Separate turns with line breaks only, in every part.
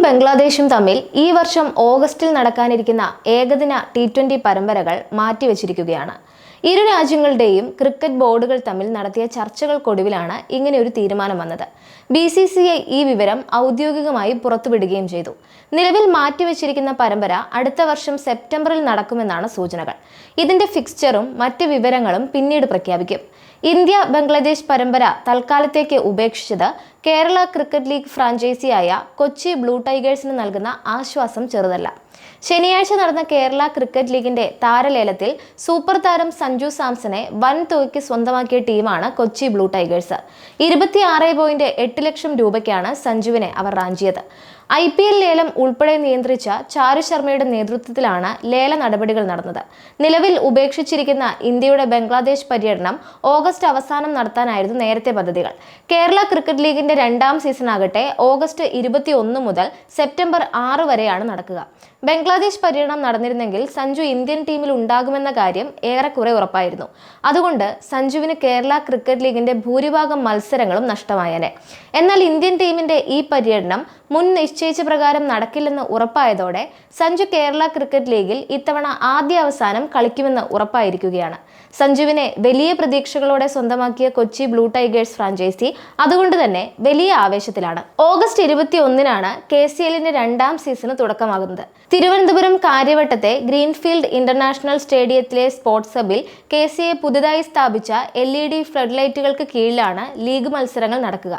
ബംഗ്ലാദേശും തമ്മിൽ ഈ വർഷം ഓഗസ്റ്റിൽ നടക്കാനിരിക്കുന്ന ഏകദിന T20 പരമ്പരകൾ മാറ്റിവെച്ചിരിക്കുകയാണ്. ഇരു രാജ്യങ്ങളുടെയും ക്രിക്കറ്റ് ബോർഡുകൾ തമ്മിൽ നടത്തിയ ചർച്ചകൾക്കൊടുവിലാണ് ഇങ്ങനെ ഒരു തീരുമാനം വന്നത്. BCCI ഈ വിവരം ഔദ്യോഗികമായി പുറത്തുവിടുകയും ചെയ്തു. നിലവിൽ മാറ്റിവെച്ചിരിക്കുന്ന പരമ്പര അടുത്ത വർഷം സെപ്റ്റംബറിൽ നടക്കുമെന്നാണ് സൂചനകൾ. ഇതിന്റെ ഫിക്സ്ചറും മറ്റ് വിവരങ്ങളും പിന്നീട് പ്രഖ്യാപിക്കും. ഇന്ത്യ ബംഗ്ലാദേശ് പരമ്പര തൽക്കാലത്തേക്ക് ഉപേക്ഷിച്ചത് കേരള ക്രിക്കറ്റ് ലീഗ് ഫ്രാഞ്ചൈസിയായ കൊച്ചി ബ്ലൂ ടൈഗേഴ്സിന് നൽകുന്ന ആശ്വാസം ചെറുതല്ല. ശനിയാഴ്ച നടന്ന കേരള ക്രിക്കറ്റ് ലീഗിന്റെ താരലേലത്തിൽ സൂപ്പർ താരം സഞ്ജു സാംസനെ വൻ തുകയ്ക്ക് സ്വന്തമാക്കിയ ടീമാണ് കൊച്ചി ബ്ലൂ ടൈഗേഴ്സ്. 26.8 ലക്ഷം രൂപയ്ക്കാണ് സഞ്ജുവിനെ അവർ റാഞ്ചിയത്. IPL ലേലം ഉൾപ്പെടെ നിയന്ത്രിച്ച ചാരു ശർമ്മയുടെ നേതൃത്വത്തിലാണ് ലേല നടപടികൾ നടന്നത്. നിലവിൽ ഉപേക്ഷിച്ചിരിക്കുന്ന ഇന്ത്യയുടെ ബംഗ്ലാദേശ് പര്യടനം ഓഗസ്റ്റ് അവസാനം നടത്താനായിരുന്നു നേരത്തെ പദ്ധതികൾ. കേരള ക്രിക്കറ്റ് ലീഗിന്റെ രണ്ടാം സീസൺ ആകട്ടെ ഓഗസ്റ്റ് 21 മുതൽ സെപ്റ്റംബർ 6 വരെയാണ് നടക്കുക. ബംഗ്ലാദേശ് പര്യടനം നടന്നിരുന്നെങ്കിൽ സഞ്ജു ഇന്ത്യൻ ടീമിൽ ഉണ്ടാകുമെന്ന കാര്യം ഏറെക്കുറെ ഉറപ്പായിരുന്നു. അതുകൊണ്ട് സഞ്ജുവിന് കേരള ക്രിക്കറ്റ് ലീഗിന്റെ ഭൂരിഭാഗം മത്സരങ്ങളും നഷ്ടമായേനെ. എന്നാൽ ഇന്ത്യൻ ടീമിന്റെ ഈ പര്യടനം മുൻ നിശ്ചയിച്ച പ്രകാരം നടക്കില്ലെന്ന് ഉറപ്പായതോടെ സഞ്ജു കേരള ക്രിക്കറ്റ് ലീഗിൽ ഇത്തവണ ആദ്യ അവസാനം കളിക്കുമെന്ന് ഉറപ്പായിരിക്കുകയാണ്. സഞ്ജുവിനെ വലിയ പ്രതീക്ഷകളോടെ സ്വന്തമാക്കിയ കൊച്ചി ബ്ലൂ ടൈഗേഴ്സ് ഫ്രാഞ്ചൈസി അതുകൊണ്ട് തന്നെ വലിയ ആവേശത്തിലാണ്. ഓഗസ്റ്റ് 21-നാണ് KCLന്റെ രണ്ടാം സീസണ് തുടക്കമാകുന്നത്. തിരുവനന്തപുരം കാര്യവട്ടത്തെ ഗ്രീൻഫീൽഡ് ഇന്റർനാഷണൽ സ്റ്റേഡിയത്തിലെ സ്പോർട്സ് ഹബിൽ KCA പുതുതായി സ്ഥാപിച്ച LED ഫ്ലഡ് ലൈറ്റുകൾക്ക് കീഴിലാണ് ലീഗ് മത്സരങ്ങൾ നടക്കുക.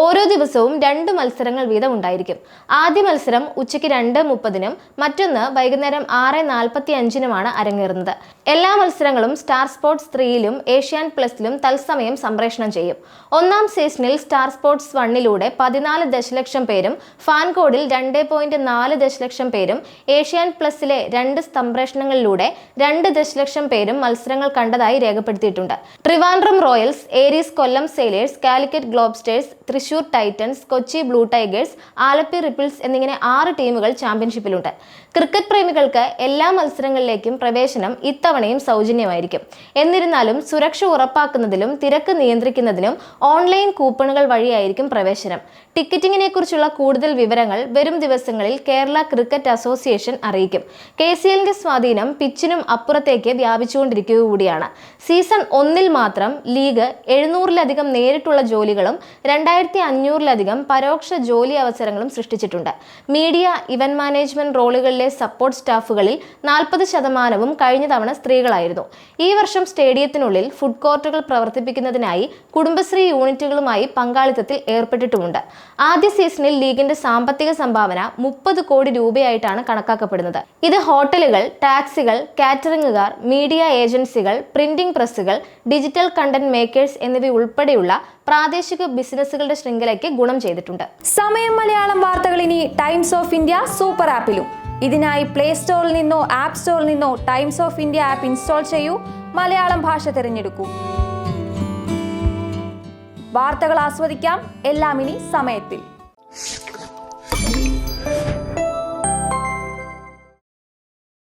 ഓരോ ദിവസവും 2 മത്സരങ്ങൾ വീതം ഉണ്ടായിരിക്കും. ആദ്യ മത്സരം ഉച്ചയ്ക്ക് 2:30-നും മറ്റൊന്ന് വൈകുന്നേരം 6:45-നുമാണ് അരങ്ങേറുന്നത്. എല്ലാ മത്സരങ്ങളും സ്റ്റാർ സ്പോർട്സ് 3-ലും ഏഷ്യാൻ പ്ലസിലും തത്സമയം സംപ്രേഷണം ചെയ്യും. ഒന്നാം സീസണിൽ സ്റ്റാർ സ്പോർട്സ് 1-ലൂടെ 14 ദശലക്ഷം പേരും ഫാൻകോഡിൽ 2.4 ദശലക്ഷം പേരും ഏഷ്യാൻ പ്ലസിലെ 2 സംപ്രേഷണങ്ങളിലൂടെ 2 ദശലക്ഷം പേരും മത്സരങ്ങൾ കണ്ടതായി രേഖപ്പെടുത്തിയിട്ടുണ്ട്. ട്രിവാൻഡ്രം റോയൽസ്, ഏരീസ് കൊല്ലം സെയിലേഴ്സ്, കാലിക്കറ്റ് ഗ്ലോബ്സ്റ്റേഴ്സ്, തൃശൂർ ടൈറ്റൻസ്, കൊച്ചി ബ്ലൂ ടൈഗേഴ്സ്, ആലപ്പി റിപ്പിൾസ് എന്നിങ്ങനെ 6 ടീമുകൾ ചാമ്പ്യൻഷിപ്പിലുണ്ട്. ക്രിക്കറ്റ് പ്രേമികൾക്ക് എല്ലാ മത്സരങ്ങളിലേക്കും പ്രവേശനം ഇത്തവണയും സൗജന്യമായിരിക്കും. എന്നിരുന്നാലും സുരക്ഷ ഉറപ്പാക്കുന്നതിലും തിരക്ക് നിയന്ത്രിക്കുന്നതിനും ഓൺലൈൻ കൂപ്പണുകൾ വഴിയായിരിക്കും പ്രവേശനം. ടിക്കറ്റിങ്ങിനെ കുറിച്ചുള്ള കൂടുതൽ വിവരങ്ങൾ വരും ദിവസങ്ങളിൽ കേരള ക്രിക്കറ്റ് അസോസിയേഷൻ അറിയിക്കും. KCLന്റെ സ്വാധീനം പിച്ചിനും അപ്പുറത്തേക്ക് വ്യാപിച്ചുകൊണ്ടിരിക്കുക കൂടിയാണ്. സീസൺ 1-ൽ മാത്രം ലീഗ് 700-ലധികം നേരിട്ടുള്ള ജോലികളും 2500-ലധികം പരോക്ഷ ജോലി അവസരങ്ങളും സൃഷ്ടിച്ചിട്ടുണ്ട്. മീഡിയ, ഇവന്റ് മാനേജ്മെന്റ് റോളുകളിലെ സപ്പോർട്ട് സ്റ്റാഫുകളിൽ 40% കഴിഞ്ഞ തവണ സ്ത്രീകളായിരുന്നു. ഈ വർഷം സ്റ്റേഡിയത്തിനുള്ളിൽ ഫുഡ് കോർട്ടുകൾ പ്രവർത്തിപ്പിക്കുന്നതിനായി കുടുംബശ്രീ യൂണിറ്റുകളുമായി പങ്കാളിത്തത്തിൽ ഏർപ്പെട്ടിട്ടുമുണ്ട്. ആദ്യ സീസണിൽ ലീഗിന്റെ സാമ്പത്തിക സംഭാവന 30 കോടി രൂപയായിട്ടാണ് കണക്കാക്കപ്പെടുന്നത്. ഇത് ഹോട്ടലുകൾ, ടാക്സികൾ, കാറ്ററിംഗുകാർ, മീഡിയ ഏജൻസികൾ, പ്രിന്റിംഗ് പ്രസ്സുകൾ, ഡിജിറ്റൽ കണ്ടന്റ് മേക്കേഴ്സ് എന്നിവയുൾപ്പെടെയുള്ള പ്രാദേശിക ബിസിനസ്സുകളുടെ ശൃംഖലയ്ക്ക് ഗുണം ചെയ്തിട്ടുണ്ട്.
സമയം മലയാളം വാർത്തകൾ ഇനി ടൈംസ് ഓഫ് ഇന്ത്യ സൂപ്പർ ആപ്പിലും. ഇതിനായി പ്ലേ സ്റ്റോറിൽ നിന്നോ ആപ്പ് സ്റ്റോറിൽ നിന്നോ times of India app install ചെയ്യൂ. മലയാളം ഭാഷ തിരഞ്ഞെടുക്കൂ. വാർത്തകൾ ആസ്വദിക്കാം. എല്ലാം ഇനി സമയത്തിൽ.